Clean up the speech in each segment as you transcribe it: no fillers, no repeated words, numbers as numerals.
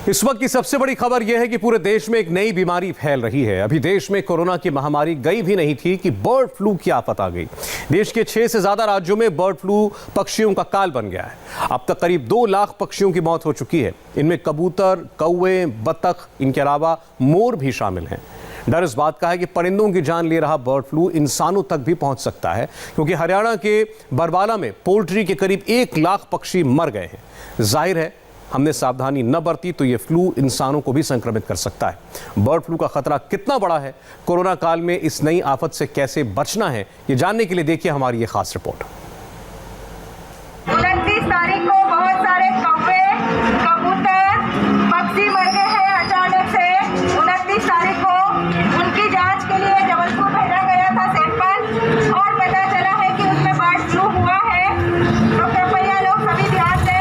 इस वक्त की सबसे बड़ी खबर यह है कि पूरे देश में एक नई बीमारी फैल रही है। अभी देश में कोरोना की महामारी गई भी नहीं थी कि बर्ड फ्लू की आफत आ गई। देश के 6 से ज्यादा राज्यों में बर्ड फ्लू पक्षियों का काल बन गया है। अब तक करीब 2 लाख पक्षियों की मौत हो चुकी है। इनमें कबूतर, कौवे, बतख, इनके अलावा मोर भी शामिल हैं। डर इस बात का है कि परिंदों की जान ले रहा बर्ड फ्लू इंसानों तक भी पहुंच सकता है, क्योंकि हरियाणा के बरवाला में पोल्ट्री के करीब 1 लाख पक्षी मर गए हैं। जाहिर है हमने सावधानी न बरती तो ये फ्लू इंसानों को भी संक्रमित कर सकता है। बर्ड फ्लू का खतरा कितना बड़ा है, कोरोना काल में इस नई आफत से कैसे बचना है, ये जानने के लिए देखिए हमारी ये खास रिपोर्ट। 29 तारीख को बहुत सारे कौवे, कबूतर, पक्षी मर गए हैं अचानक से। 29 तारीख को उनकी जांच के लिए जबलपुर भेजा गया था सैंपल, और पता चला है कि उसमें बर्ड फ्लू हुआ है। तो कृपया लोग सभी ध्यान दें।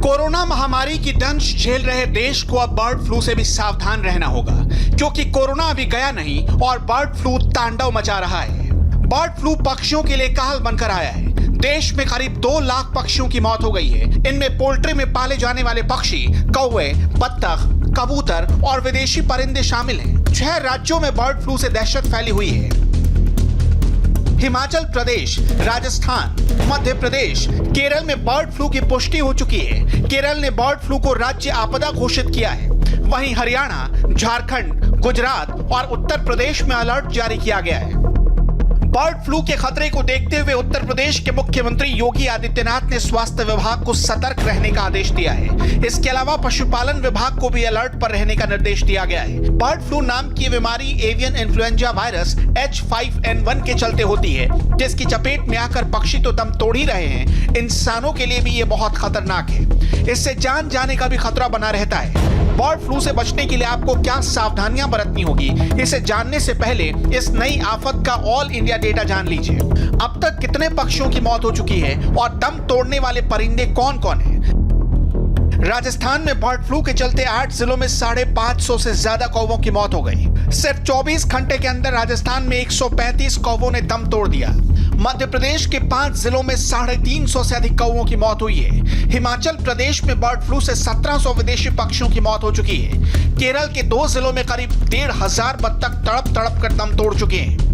कोरोना महामारी की दंश झेल रहे देश को अब बर्ड फ्लू से भी सावधान रहना होगा, क्योंकि कोरोना अभी गया नहीं और बर्ड फ्लू तांडव मचा रहा है। बर्ड फ्लू पक्षियों के लिए काल बनकर आया है। देश में करीब 2 लाख पक्षियों की मौत हो गई है। इनमें पोल्ट्री में पाले जाने वाले पक्षी, कौवे, बत्तख, कबूतर और विदेशी परिंदे शामिल हैं। 6 राज्यों में बर्ड फ्लू से दहशत फैली हुई है। हिमाचल प्रदेश, राजस्थान, मध्य प्रदेश, केरल में बर्ड फ्लू की पुष्टि हो चुकी है। केरल ने बर्ड फ्लू को राज्य आपदा घोषित किया है। वहीं हरियाणा, झारखंड, गुजरात और उत्तर प्रदेश में अलर्ट जारी किया गया है। बर्ड फ्लू के खतरे को देखते हुए उत्तर प्रदेश के मुख्यमंत्री योगी आदित्यनाथ ने स्वास्थ्य विभाग को सतर्क रहने का आदेश दिया है। इसके अलावा पशुपालन विभाग को भी अलर्ट पर रहने का निर्देश दिया गया है। बर्ड फ्लू नाम की बीमारी एवियन इन्फ्लुएंजा वायरस H5N1 के चलते होती है, जिसकी चपेट में आकर पक्षी तो दम तोड़ ही रहे हैं, इंसानों के लिए भी ये बहुत खतरनाक है। इससे जान जाने का भी खतरा बना रहता है। बर्ड फ्लू से बचने के लिए आपको क्या सावधानियां बरतनी होगी, इसे जानने से पहले इस नई आफत का ऑल इंडिया डेटा जान लीजिए। अब तक कितने पक्षियों की मौत हो चुकी है और दम तोड़ने वाले परिंदे कौन कौन हैं? राजस्थान में बर्ड फ्लू के चलते 8 जिलों में 550 से ज्यादा कौवों की मौत हो गई। सिर्फ 24 घंटे के अंदर राजस्थान में 135 कौवों ने दम तोड़ दिया। मध्य प्रदेश के 5 जिलों में 350 से अधिक कौवों की मौत हुई है। हिमाचल प्रदेश में बर्ड फ्लू से 1700 विदेशी पक्षियों की मौत हो चुकी है। केरल के 2 जिलों में करीब 1,500 बत्तख तड़प तड़प कर दम तोड़ चुके हैं।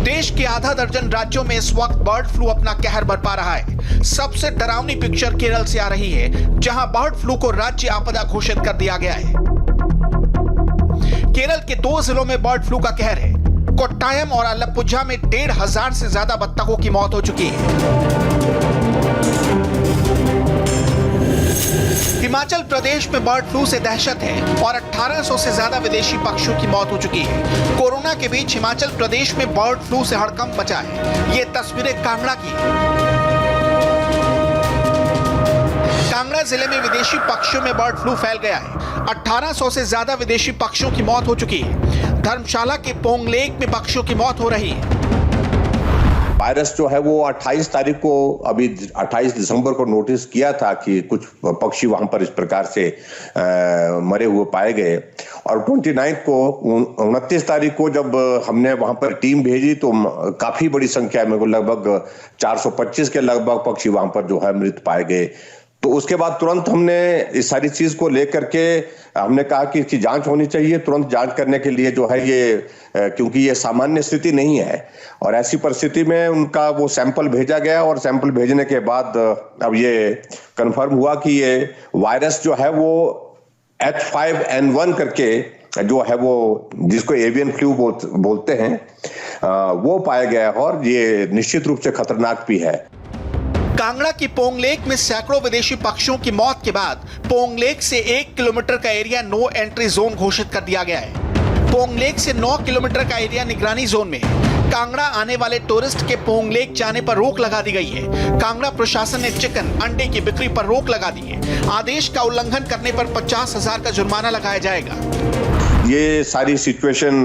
देश के आधा दर्जन राज्यों में इस वक्त बर्ड फ्लू अपना कहर बरपा रहा है। सबसे डरावनी पिक्चर केरल से आ रही है, जहां बर्ड फ्लू को राज्य आपदा घोषित कर दिया गया है। केरल के 2 जिलों में बर्ड फ्लू का कहर है। कोट्टायम और अलप्पुझा में 1,500 से ज्यादा बत्तखों की मौत हो चुकी है। हिमाचल प्रदेश में बर्ड फ्लू से दहशत है और 1800 से ज्यादा विदेशी पक्षियों की मौत हो चुकी है। कोरोना के बीच हिमाचल प्रदेश में बर्ड फ्लू से हड़कंप मचा है। ये तस्वीरें कांगड़ा की। कांगड़ा जिले में विदेशी पक्षियों में बर्ड फ्लू फैल गया है। 1800 से ज्यादा विदेशी पक्षियों की मौत हो चुकी है। धर्मशाला के पोंग लेक में पक्षियों की मौत हो रही है। वायरस जो है वो 28 तारीख को, अभी 28 दिसंबर को नोटिस किया था कि कुछ पक्षी वहां पर इस प्रकार से मरे हुए पाए गए, और 29 तारीख को जब हमने वहां पर टीम भेजी तो काफी बड़ी संख्या में, लगभग 425 के लगभग पक्षी वहां पर जो है मृत पाए गए। तो उसके बाद तुरंत हमने इस सारी चीज को लेकर के हमने कहा कि इसकी जांच होनी चाहिए। तुरंत जांच करने के लिए जो है ये, क्योंकि ये सामान्य स्थिति नहीं है, और ऐसी परिस्थिति में उनका वो सैंपल भेजा गया, और सैंपल भेजने के बाद अब ये कंफर्म हुआ कि ये वायरस जो है वो H5N1 करके जो है वो, जिसको एवियन फ्लू बोलते हैं, वो पाया गया, और ये निश्चित रूप से खतरनाक भी है। कांगड़ा की पोंग लेक में सैकड़ों विदेशी पक्षियों की मौत के बाद पोंग लेक से 1 किलोमीटर का एरिया नो एंट्री जोन घोषित कर दिया गया है। पोंग लेक से 9 किलोमीटर का एरिया निगरानी जोन में है। कांगड़ा आने वाले टूरिस्ट के पोंग लेक जाने पर रोक लगा दी गई है। कांगड़ा प्रशासन ने चिकन, अंडे की बिक्री पर रोक लगा दी है। आदेश का उल्लंघन करने पर 50,000 का जुर्माना लगाया जाएगा। ये सारी सिचुएशन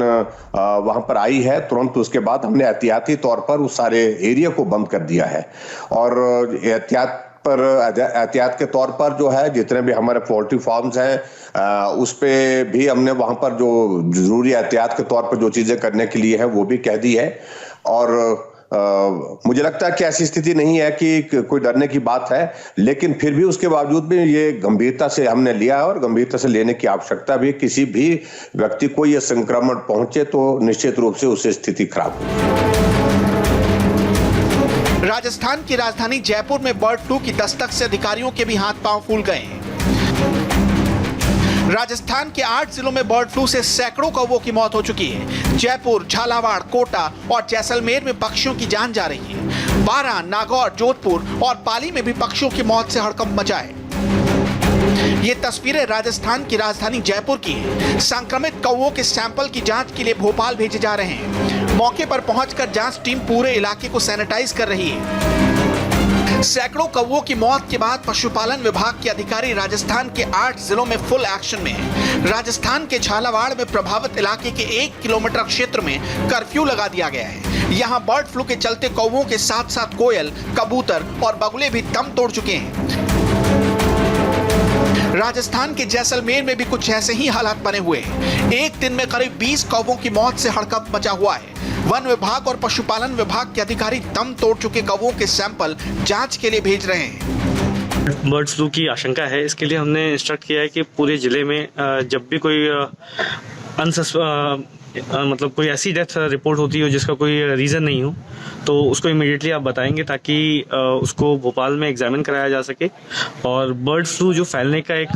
वहां पर आई है, तुरंत उसके बाद हमने एहतियाती तौर पर उस सारे एरिया को बंद कर दिया है, और एहतियात के तौर पर जो है जितने भी हमारे पोल्ट्री फार्म्स हैं उस पे भी हमने वहां पर जो जरूरी एहतियात के तौर पर जो चीजें करने के लिए है वो भी कह दी है। और मुझे लगता है कि ऐसी स्थिति नहीं है कि कोई डरने की बात है, लेकिन फिर भी उसके बावजूद भी ये गंभीरता से हमने लिया है और गंभीरता से लेने की आवश्यकता भी। किसी भी व्यक्ति को ये संक्रमण पहुंचे तो निश्चित रूप से उससे स्थिति खराब होगी। राजस्थान की राजधानी जयपुर में बर्ड फ्लू की दस्तक से अधिकारियों के भी हाथ पांव फूल गए हैं। राजस्थान के 8 जिलों में बर्ड फ्लू से सैकड़ों कौवों की मौत हो चुकी है। जयपुर, झालावाड़, कोटा और जैसलमेर में पक्षियों की जान जा रही है। बारां, नागौर, जोधपुर और पाली में भी पक्षियों की मौत से हड़कंप मचा है। ये तस्वीरें राजस्थान की राजधानी जयपुर की है। संक्रमित कौवों के सैंपल की जांच के लिए भोपाल भेजे जा रहे हैं। मौके पर पहुंचकर जांच टीम पूरे इलाके को सैनिटाइज कर रही है। सैकड़ों कौवों की मौत के बाद पशुपालन विभाग के अधिकारी राजस्थान के 8 जिलों में फुल एक्शन में हैं। राजस्थान के झालावाड़ में प्रभावित इलाके के 1 किलोमीटर क्षेत्र में कर्फ्यू लगा दिया गया है। यहाँ बर्ड फ्लू के चलते कौवों के साथ साथ कोयल, कबूतर और बगुले भी दम तोड़ चुके हैं। राजस्थान के जैसलमेर में भी कुछ ऐसे ही हालात बने हुए हैं। एक दिन में करीब 20 कौवों की मौत से हड़कंप मचा हुआ है। वन विभाग और पशुपालन विभाग के अधिकारी दम तोड़ चुके कौवों के सैंपल जांच के लिए भेज रहे हैं। बर्ड फ्लू की आशंका है, इसके लिए हमने इंस्ट्रक्ट किया है कि पूरे जिले में जब भी कोई मतलब कोई ऐसी डेथ रिपोर्ट होती हो जिसका कोई रीज़न नहीं हो तो उसको इमीडिएटली आप बताएंगे ताकि उसको भोपाल में एग्जामिन कराया जा सके और बर्ड फ्लू जो फैलने का एक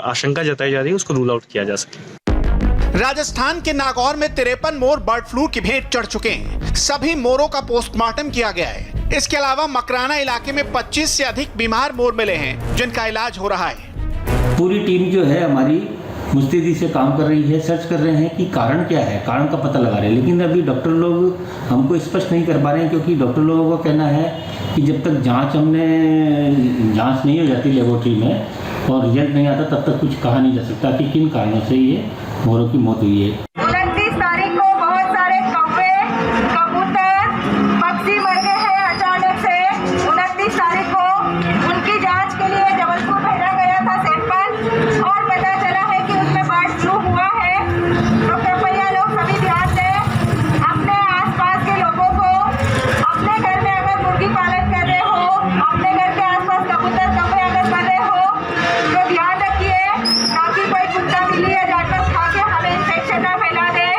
आशंका जताई जा रही है उसको रूल आउट किया जा सके। राजस्थान के नागौर में 53 मोर बर्ड फ्लू की भेंट चढ़ चुके हैं। सभी मोरों का पोस्टमार्टम किया गया है। इसके अलावा मकराना इलाके में 25 से अधिक बीमार मोर मिले हैं जिनका इलाज हो रहा है। पूरी टीम जो है हमारी मुस्तैदी से काम कर रही है, सर्च कर रहे हैं कि कारण क्या है, कारण का पता लगा रहे हैं। लेकिन अभी डॉक्टर लोग हमको स्पष्ट नहीं कर पा रहे हैं क्योंकि डॉक्टर लोगों का कहना है कि जब तक जांच नहीं हो जाती लेबोरेटरी में और रिजल्ट नहीं आता तब तक कुछ कहा नहीं जा सकता कि किन कारणों से ये मोरों की मौत हुई है। 29 तारीख को बहुत सारे कौवे, कबूतर, पक्षी मर गए हैं अचानक से। 29 तारीख को उनकी जांच के लिए जबलपुर भेजा गया था सैंपल और पता चला है कि उसमें बर्ड फ्लू हुआ है। तो कृपया लोग सभी ध्यान दें। अपने आसपास के लोगों को, अपने घर में अगर मुर्गी पालन कर रहे हो, अपने घर के आसपास कबूतर, कौवे अगर कर रहे हो तो ध्यान रखिए ताकि कोई कुत्ता, बिल्ली या जानवर खा के हमें इन्फेक्शन ना फैला दे।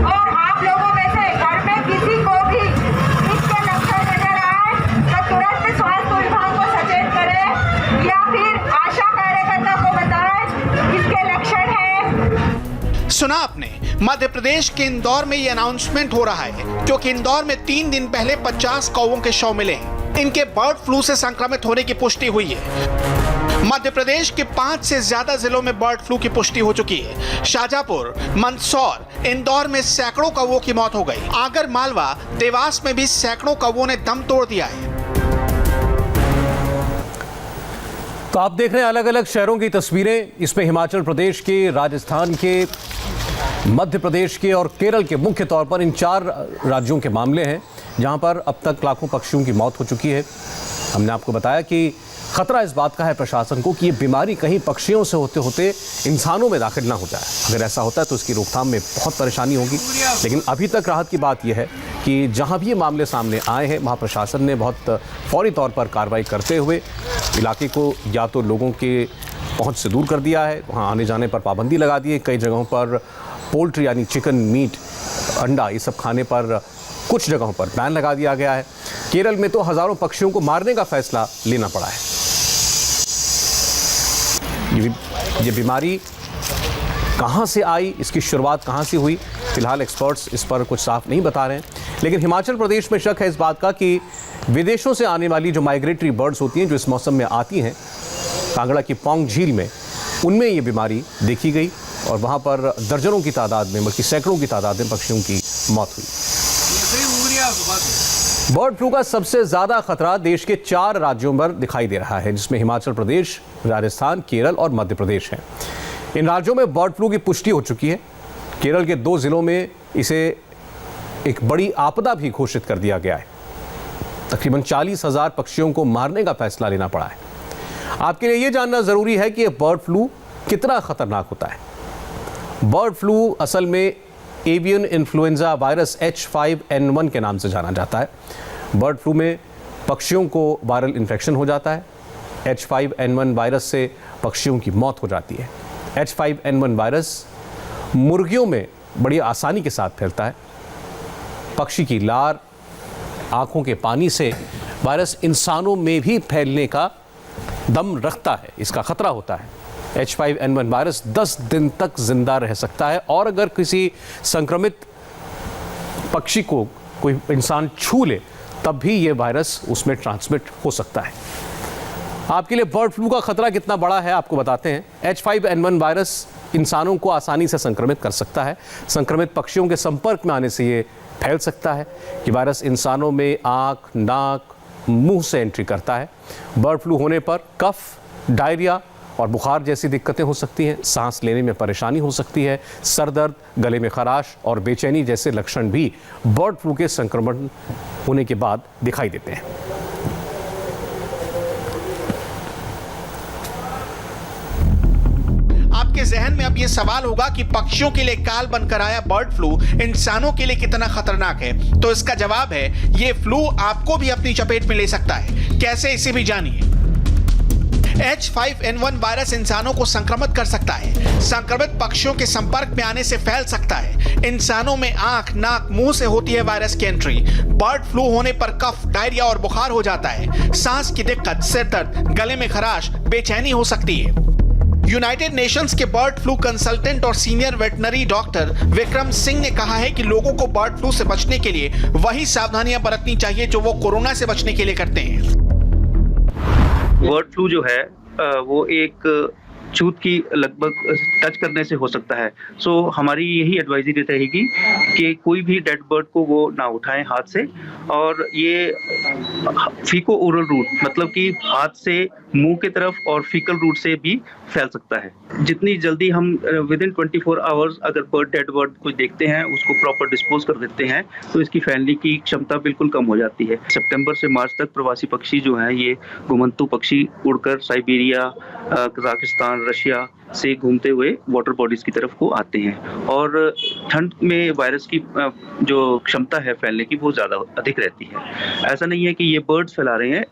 और आप लोगों में से घर में किसी को भी इसके लक्षण नजर आए तो तुरंत स्वास्थ्य विभाग को सचेत करें या फिर आशा कार्यकर्ता को बताएं इसके लक्षण है। सुना आपने, मध्य प्रदेश के इंदौर में ये अनाउंसमेंट हो रहा है क्योंकि इंदौर में 3 दिन पहले 50 कौवों के शव मिले। इनके बर्ड फ्लू से संक्रमित होने की पुष्टि हुई है। मध्य प्रदेश के 5 से ज्यादा जिलों में बर्ड फ्लू की पुष्टि हो चुकी है। शाजापुर, मंदसौर, इंदौर में सैकड़ों कौवों की मौत हो गई। आगर मालवा, देवास में भी सैकड़ों कौवों ने दम तोड़ दिया है। तो आप देख रहे हैं अलग अलग शहरों की तस्वीरें। इसमें हिमाचल प्रदेश के, राजस्थान के, मध्य प्रदेश के और केरल के मुख्य तौर पर इन 4 राज्यों के मामले हैं जहां पर अब तक लाखों पक्षियों की मौत हो चुकी है। हमने आपको बताया कि खतरा इस बात का है प्रशासन को कि ये बीमारी कहीं पक्षियों से होते होते इंसानों में दाखिल ना हो जाए। अगर ऐसा होता है तो इसकी रोकथाम में बहुत परेशानी होगी। लेकिन अभी तक राहत की बात यह है कि जहां भी ये मामले सामने आए हैं वहां प्रशासन ने बहुत फौरी तौर पर कार्रवाई करते हुए इलाके को या तो लोगों के पहुंच से दूर कर दिया है, वहाँ आने जाने पर पाबंदी लगा दी है। कई जगहों पर पोल्ट्री यानी चिकन, मीट, अंडा ये सब खाने पर कुछ जगहों पर बैन लगा दिया गया है। केरल में तो हज़ारों पक्षियों को मारने का फैसला लेना पड़ा है। ये बीमारी कहाँ से आई, इसकी शुरुआत कहाँ से हुई, फिलहाल एक्सपर्ट्स इस पर कुछ साफ नहीं बता रहे हैं। लेकिन हिमाचल प्रदेश में शक है इस बात का कि विदेशों से आने वाली जो माइग्रेटरी बर्ड्स होती हैं जो इस मौसम में आती हैं, कांगड़ा की पौंग झील में, उनमें ये बीमारी देखी गई और वहाँ पर दर्जनों की तादाद में, बल्कि सैकड़ों की तादाद में पक्षियों की मौत हुई। बर्ड फ्लू का सबसे ज़्यादा खतरा देश के 4 राज्यों पर दिखाई दे रहा है, जिसमें हिमाचल प्रदेश, राजस्थान, केरल और मध्य प्रदेश हैं। इन राज्यों में बर्ड फ्लू की पुष्टि हो चुकी है। केरल के 2 जिलों में इसे एक बड़ी आपदा भी घोषित कर दिया गया है। तकरीबन 40,000 पक्षियों को मारने का फैसला लेना पड़ा है। आपके लिए ये जानना ज़रूरी है कि यह बर्ड फ्लू कितना खतरनाक होता है। बर्ड फ्लू असल में एवियन इन्फ्लुएंजा वायरस H5N1 के नाम से जाना जाता है। बर्ड फ्लू में पक्षियों को वायरल इन्फेक्शन हो जाता है। H5N1 वायरस से पक्षियों की मौत हो जाती है। H5N1 वायरस मुर्गियों में बड़ी आसानी के साथ फैलता है। पक्षी की लार, आंखों के पानी से वायरस इंसानों में भी फैलने का दम रखता है, इसका खतरा होता है। H5N1 वायरस 10 दिन तक जिंदा रह सकता है और अगर किसी संक्रमित पक्षी को कोई इंसान छू ले तब भी ये वायरस उसमें ट्रांसमिट हो सकता है। आपके लिए बर्ड फ्लू का खतरा कितना बड़ा है आपको बताते हैं। H5N1 वायरस इंसानों को आसानी से संक्रमित कर सकता है। संक्रमित पक्षियों के संपर्क में आने से ये फैल सकता है। ये वायरस इंसानों में आँख, नाक, मुंह से एंट्री करता है। बर्ड फ्लू होने पर कफ, डायरिया और बुखार जैसी दिक्कतें हो सकती हैं। सांस लेने में परेशानी हो सकती है। सर दर्द, गले में खराश और बेचैनी जैसे लक्षण भी बर्ड फ्लू के संक्रमण होने के बाद दिखाई देते हैं। आपके जहन में अब यह सवाल होगा कि पक्षियों के लिए काल बनकर आया बर्ड फ्लू इंसानों के लिए कितना खतरनाक है। तो इसका जवाब है, ये फ्लू आपको भी अपनी चपेट में ले सकता है। कैसे, इसे भी जानिए। H5N1 वायरस इंसानों को संक्रमित कर सकता है। संक्रमित पक्षियों के संपर्क में आने से फैल सकता है। इंसानों में आंख, नाक, मुंह से होती है वायरस की एंट्री। बर्ड फ्लू होने पर कफ, डायरिया और बुखार हो जाता है। सांस की दिक्कत, सिर दर्द, गले में खराश, बेचैनी हो सकती है। यूनाइटेड नेशंस के बर्ड फ्लू कंसल्टेंट और senior veterinary doctor Vikram Singh ने कहा है कि लोगों को बर्ड फ्लू से बचने के लिए वही सावधानियां बरतनी चाहिए जो वो कोरोना से बचने के लिए करते हैं। बर्ड फ्लू जो है वो एक चूत की लगभग टच करने से हो सकता है। सो हमारी यही एडवाइजरी रहेगी कि कोई भी डेड बर्ड को वो ना उठाएं हाथ से, और ये फीको ओरल रूट मतलब कि हाथ से मुंह की तरफ और फीकल रूट से भी फैल सकता है। जितनी जल्दी हम विद इन 24 आवर्स अगर डेड बर्ड को देखते हैं, उसको प्रॉपर डिस्पोज कर देते हैं, तो इसकी फैलने की क्षमता बिल्कुल कम हो जाती है। सितंबर से मार्च तक प्रवासी पक्षी जो हैं, ये घुमंतु पक्षी उड़कर साइबेरिया, कजाकिस्तान, रशिया से घूमते हुए वाटर बॉडीज की तरफ को आते हैं, और ठंड में वायरस की जो क्षमता है फैलने की वो ज़्यादा अधिक रहती है। ऐसा नहीं है कि ये बर्ड्स फैला रहे हैं,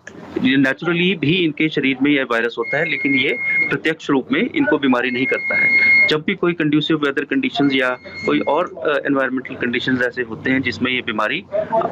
ये नेचुरली भी इनके शरीर में यह वायरस होता है, लेकिन ये प्रत्यक्ष रूप में इनको बीमारी नहीं करता है। जब भी कोई कंड्यूसिव वेदर कंडीशंस या कोई और एनवायरमेंटल कंडीशंस ऐसे होते हैं जिसमें ये बीमारी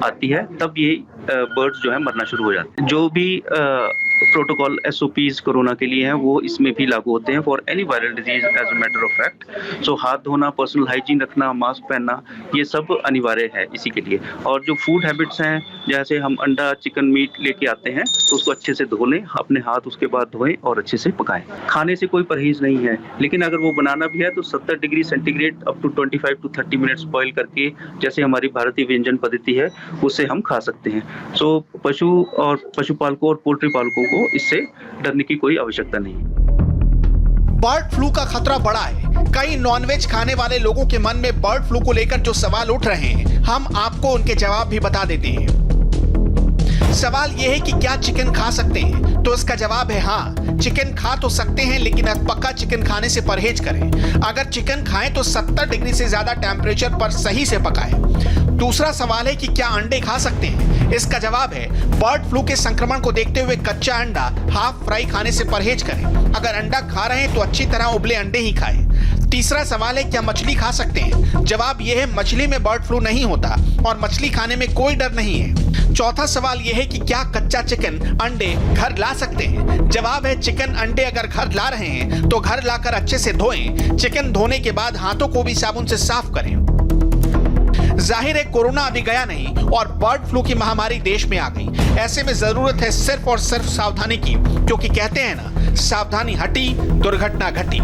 आती है, तब ये बर्ड्स जो है मरना शुरू हो जाते हैं। जो भी प्रोटोकॉल SOPs कोरोना के लिए हैं वो इसमें भी लागू होते हैं for any viral disease as a matter of fact. So हाथ धोना, पर्सनल हाइजीन रखना, मास्क पहनना, ये सब अनिवार्य है इसी के लिए। और जो फूड हैबिट्स हैं, जैसे हम अंडा, चिकन, मीट लेके आते हैं तो उसको अच्छे से धो लें, अपने हाथ उसके बाद धोएं और अच्छे से पकाएं। खाने से कोई परहेज नहीं है, लेकिन अगर वो बनाना भी है तो 70 degree centigrade up to 25 to 30 minutes boil करके, जैसे हमारी भारतीय व्यंजन पद्धति है, उससे हम खा सकते हैं। सो पशु और पशुपालकों और पोल्ट्री पालकों को इससे डरने की कोई आवश्यकता नहीं। बर्ड फ्लू का खतरा बड़ा है। कई नॉनवेज खाने वाले लोगों के मन में बर्ड फ्लू को लेकर जो सवाल उठ रहे हैं, हम आपको उनके जवाब भी बता देते हैं। सवाल यह है कि क्या चिकन खा सकते हैं? तो इसका जवाब है हाँ, चिकन खा तो सकते हैं, लेकिन पक्का चिकन खाने से परहेज करें। अगर चिकन खाएं तो 70 डिग्री से ज्यादा टेम्परेचर पर सही से पकाएं। दूसरा सवाल है कि क्या अंडे खा सकते हैं? इसका जवाब है बर्ड फ्लू के संक्रमण को देखते हुए कच्चा अंडा, हाफ फ्राई खाने से परहेज करें। अगर अंडा खा रहे हैं तो अच्छी तरह उबले अंडे ही खाएं। तीसरा सवाल है क्या मछली खा सकते हैं? जवाब यह है मछली में बर्ड फ्लू नहीं होता और मछली खाने में कोई डर नहीं है। चौथा सवाल यह है कि क्या कच्चा चिकन, अंडे घर ला सकते हैं? जवाब है चिकन, अंडे अगर घर ला रहे हैं तो घर लाकर अच्छे से धोएं। चिकन धोने के बाद हाथों को भी साबुन से साफ करें। जाहिर है कोरोना अभी गया नहीं और बर्ड फ्लू की महामारी देश में आ गई। ऐसे में जरूरत है सिर्फ और सिर्फ सावधानी की, क्योंकि कहते हैं ना, सावधानी हटी दुर्घटना घटी।